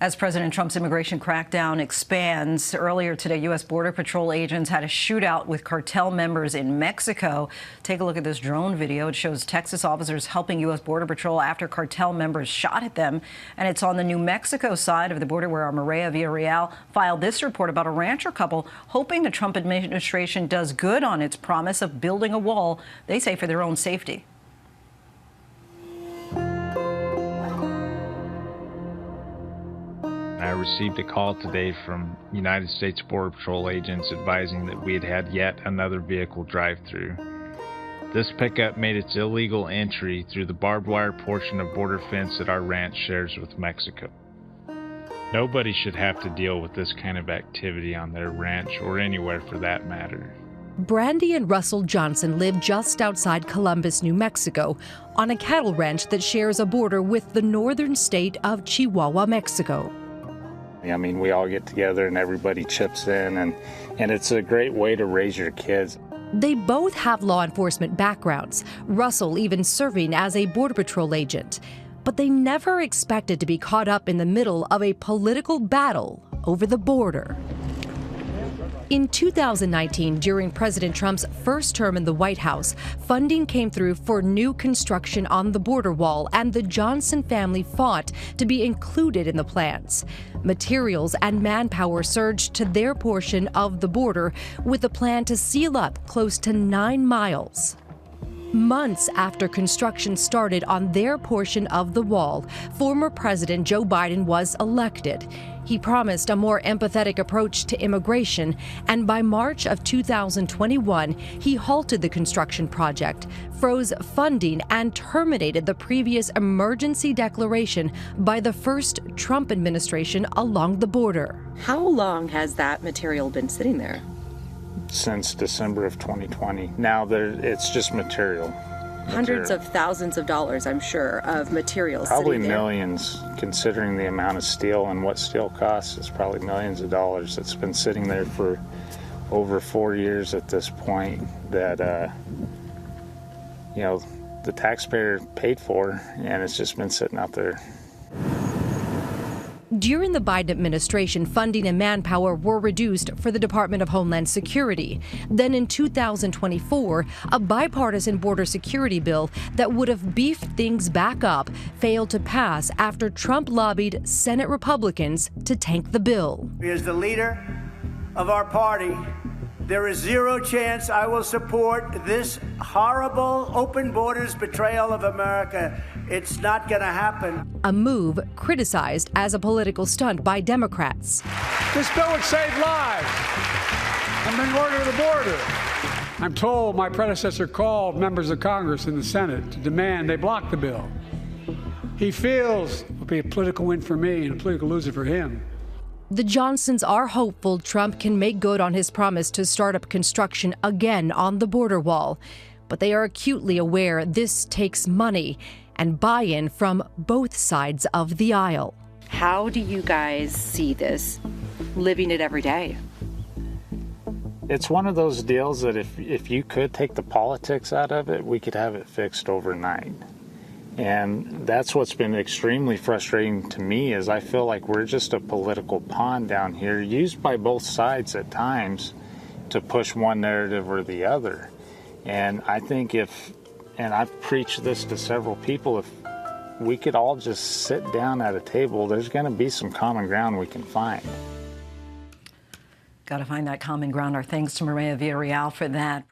As President Trump's immigration crackdown expands, earlier today, U.S. Border Patrol agents had a shootout with cartel members in Mexico. Take a look at this drone video. It shows Texas officers helping U.S. Border Patrol after cartel members shot at them. And it's on the New Mexico side of the border where our Maria Villarreal filed this report about a rancher couple hoping the Trump administration does good on its promise of building a wall, they say, for their own safety. I received a call today from United States Border Patrol agents advising that we had had yet another vehicle drive through. This pickup made its illegal entry through the barbed wire portion of border fence that our ranch shares with Mexico. Nobody should have to deal with this kind of activity on their ranch or anywhere for that matter. Brandy and Russell Johnson live just outside Columbus, New Mexico, on a cattle ranch that shares a border with the northern state of Chihuahua, Mexico. I mean, we all get together and everybody chips in, and it's a great way to raise your kids. They both have law enforcement backgrounds, Russell even serving as a Border Patrol agent. But they never expected to be caught up in the middle of a political battle over the border. In 2019, during President Trump's first term in the White House, funding came through for new construction on the border wall, and the Johnson family fought to be included in the plans. Materials and manpower surged to their portion of the border with a plan to seal up close to 9 miles. Months after construction started on their portion of the wall, former President Joe Biden was elected. He promised a more empathetic approach to immigration, and by March of 2021, he halted the construction project, froze funding, and terminated the previous emergency declaration by the first Trump administration along the border. How long has that material been sitting there? Since December of 2020. Now it's just material. Hundreds of thousands of dollars, I'm sure, of materials. Probably millions, considering the amount of steel and what steel costs. It's probably millions of dollars. It's been sitting there for over 4 years at this point that, the taxpayer paid for, and it's just been sitting out there. During the Biden administration, funding and manpower were reduced for the Department of Homeland Security. Then in 2024, a bipartisan border security bill that would have beefed things back up failed to pass after Trump lobbied Senate Republicans to tank the bill. As the leader of our party, there is zero chance I will support this horrible open borders betrayal of America. It's not going to happen. A move criticized as a political stunt by Democrats. This bill would save lives and bring order to the border. I'm told my predecessor called members of Congress and the Senate to demand they block the bill. He feels it will be a political win for me and a political loser for him. The Johnsons are hopeful Trump can make good on his promise to start up construction again on the border wall. But they are acutely aware this takes money and buy-in from both sides of the aisle. How do you guys see this, living it every day? It's one of those deals that if you could take the politics out of it, we could have it fixed overnight. And that's what's been extremely frustrating to me, is I feel like we're just a political pawn down here, used by both sides at times to push one narrative or the other. And I think and I've preached this to several people, if we could all just sit down at a table, there's going to be some common ground we can find. Got to find that common ground. Our thanks to Maria Villarreal for that.